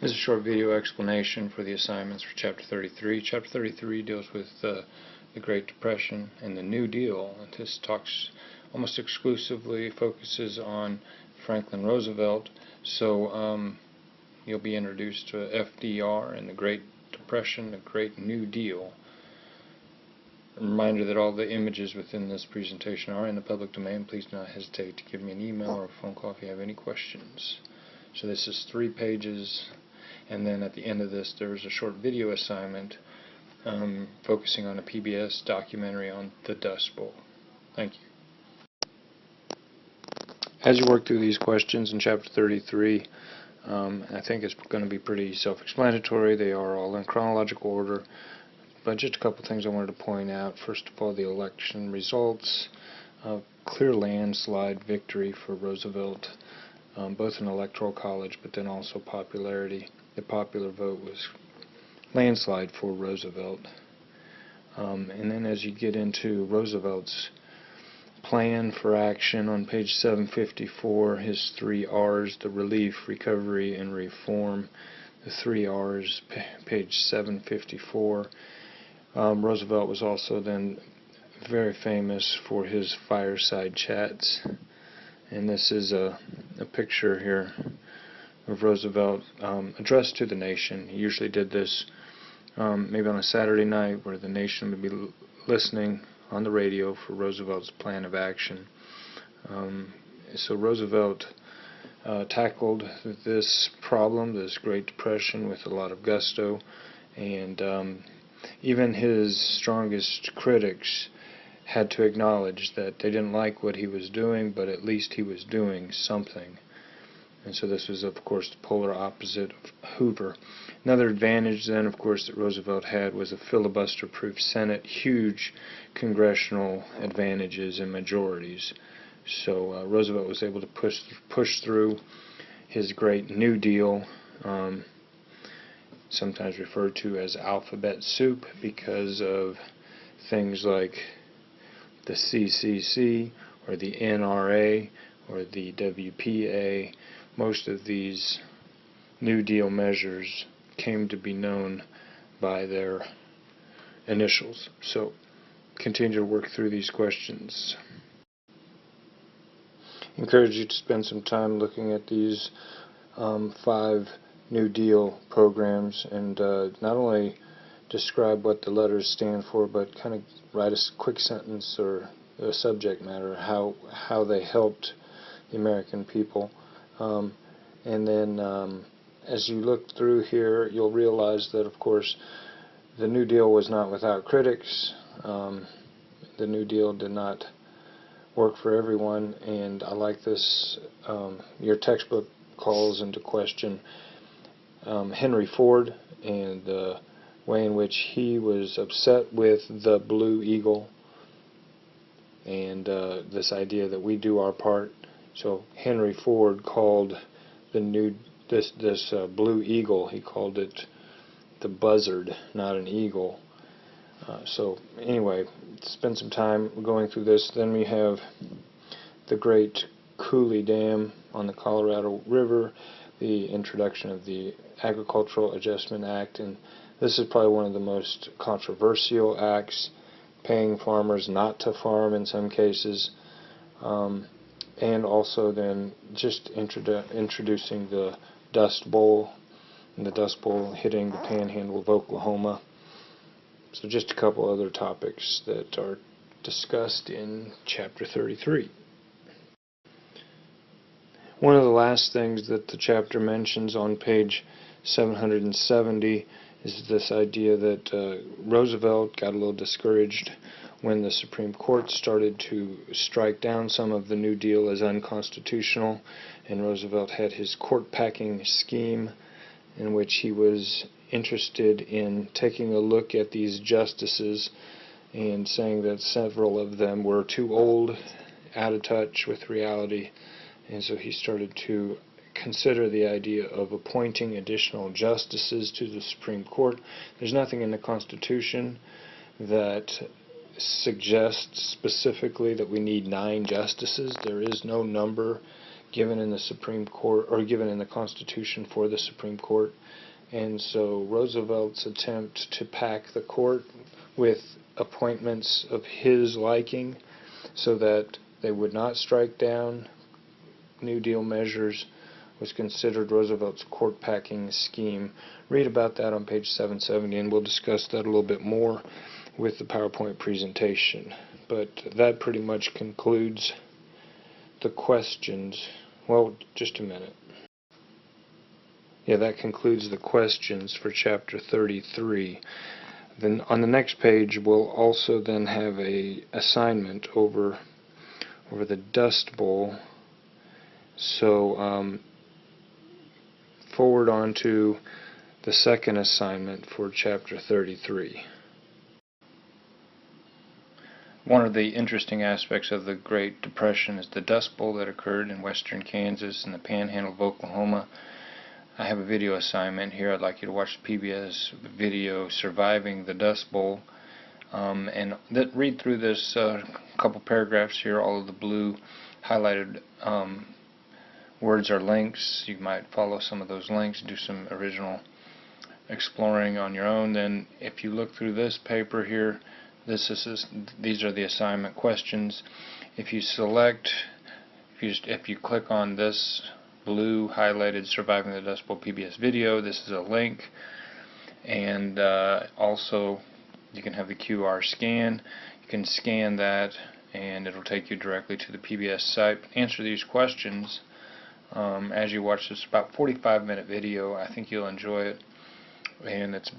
This is a short video explanation for the assignments for Chapter 33. Chapter 33 deals with the Great Depression and the New Deal. This talks almost exclusively, focuses on Franklin Roosevelt. So you'll be introduced to FDR and the Great Depression, the Great New Deal. A reminder that all the images within this presentation are in the public domain. Please do not hesitate to give me an email or a phone call if you have any questions. So this is 3 pages. And then at the end of this, there is a short video assignment focusing on a PBS documentary on the Dust Bowl. Thank you. As you work through these questions in Chapter 33, I think it's going to be pretty self-explanatory. They are all in chronological order. But just a couple things I wanted to point out. First of all, the election results. Clear landslide victory for Roosevelt, both in Electoral College, but then also popularity. The popular vote was landslide for Roosevelt. And then as you get into Roosevelt's plan for action on page 754, his 3 R's, the relief, recovery, and reform, the 3 R's, page 754. Roosevelt was also then very famous for his fireside chats. And this is a picture here of Roosevelt addressed to the nation. He usually did this maybe on a Saturday night where the nation would be listening on the radio for Roosevelt's plan of action. So Roosevelt tackled this problem, this Great Depression, with a lot of gusto, and even his strongest critics had to acknowledge that they didn't like what he was doing, but at least he was doing something. And so this was, of course, the polar opposite of Hoover. Another advantage then, of course, that Roosevelt had was a filibuster-proof Senate, huge congressional advantages and majorities. So Roosevelt was able to push through his great New Deal, sometimes referred to as alphabet soup, because of things like the CCC or the NRA or the WPA. Most of these New Deal measures came to be known by their initials. So continue to work through these questions. I encourage you to spend some time looking at these 5 New Deal programs and not only describe what the letters stand for, but kind of write a quick sentence or a subject matter, how they helped the American people. And then as you look through here, you'll realize that, of course, the New Deal was not without critics. The New Deal did not work for everyone, and I like this. Your textbook calls into question Henry Ford and the way in which he was upset with the Blue Eagle and this idea that we do our part. So Henry Ford called this Blue Eagle, he called it the buzzard, not an eagle. So anyway, spend some time going through this. Then we have the Great Cooley Dam on the Colorado River, the introduction of the Agricultural Adjustment Act, and this is probably one of the most controversial acts, paying farmers not to farm in some cases, and also then just introducing the Dust Bowl, and the Dust Bowl hitting the panhandle of Oklahoma. So just a couple other topics that are discussed in Chapter 33. One of the last things that the chapter mentions on page 770 is this idea that Roosevelt got a little discouraged when the Supreme Court started to strike down some of the New Deal as unconstitutional, and Roosevelt had his court-packing scheme in which he was interested in taking a look at these justices and saying that several of them were too old, out of touch with reality, and so he started to consider the idea of appointing additional justices to the Supreme Court. There's nothing in the Constitution that suggests specifically that we need 9 justices. There is no number given in the Supreme Court, or given in the Constitution for the Supreme Court. And so Roosevelt's attempt to pack the court with appointments of his liking so that they would not strike down New Deal measures was considered Roosevelt's court packing scheme. Read about that on page 770, and we'll discuss that a little bit more with the PowerPoint presentation. But that pretty much concludes the questions. Well, just a minute. Yeah, that concludes the questions for chapter 33. Then on the next page, we'll also then have a assignment over the Dust Bowl. So forward on to the second assignment for chapter 33. One of the interesting aspects of the Great Depression is the Dust Bowl that occurred in western Kansas and the panhandle of Oklahoma. I have a video assignment here. I'd like you to watch the PBS video, Surviving the Dust Bowl. And read through this couple paragraphs here. All of the blue highlighted words are links. You might follow some of those links, do some original exploring on your own. Then if you look through this paper here, these are the assignment questions. If you select, if you click on this blue highlighted Surviving the Dust Bowl PBS video, this is a link. And also you can have the QR scan. You can scan that and it'll take you directly to the PBS site. Answer these questions as you watch this about 45-minute video. I think you'll enjoy it. And it's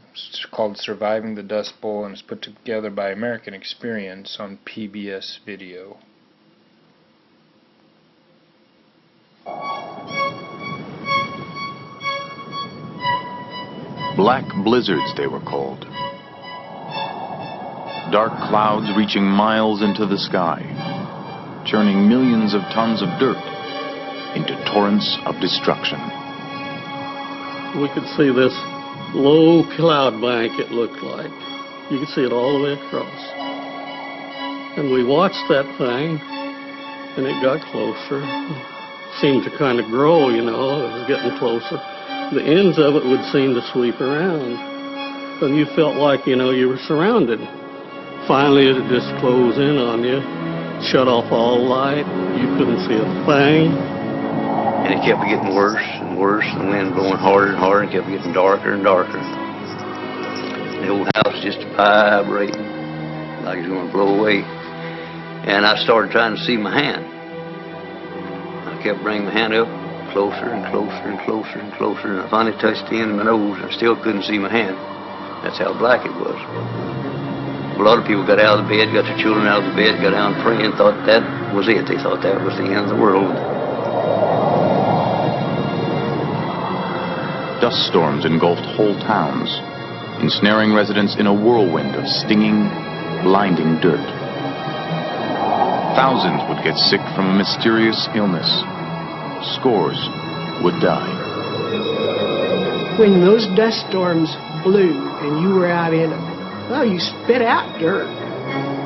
called Surviving the Dust Bowl, and it's put together by American Experience on PBS Video. Black blizzards, they were called. Dark clouds reaching miles into the sky, churning millions of tons of dirt into torrents of destruction. We could see this low cloud bank, it looked like. You could see it all the way across. And we watched that thing, and it got closer. It seemed to kind of grow, you know, it was getting closer. The ends of it would seem to sweep around. And you felt like, you know, you were surrounded. Finally, it would just close in on you, shut off all light. You couldn't see a thing. And it kept getting worse and worse, the wind blowing harder and harder, and kept getting darker and darker. The old house just vibrating like it was going to blow away. And I started trying to see my hand. I kept bringing my hand up closer and closer and closer and closer, and I finally touched the end of my nose and still couldn't see my hand. That's how black it was. A lot of people got out of the bed, got their children out of the bed, got down praying, thought that was it. They thought that was the end of the world. Dust storms engulfed whole towns, ensnaring residents in a whirlwind of stinging, blinding dirt. Thousands would get sick from a mysterious illness. Scores would die. When those dust storms blew and you were out in them, well, you spit out dirt.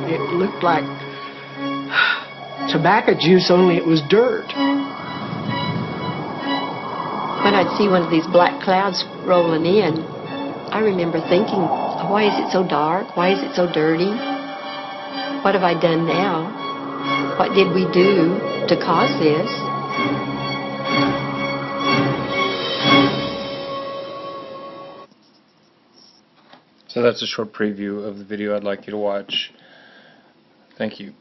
It looked like tobacco juice, only it was dirt. When I'd see one of these black clouds rolling in, I remember thinking, why is it so dark? Why is it so dirty? What have I done now? What did we do to cause this? So that's a short preview of the video I'd like you to watch. Thank you.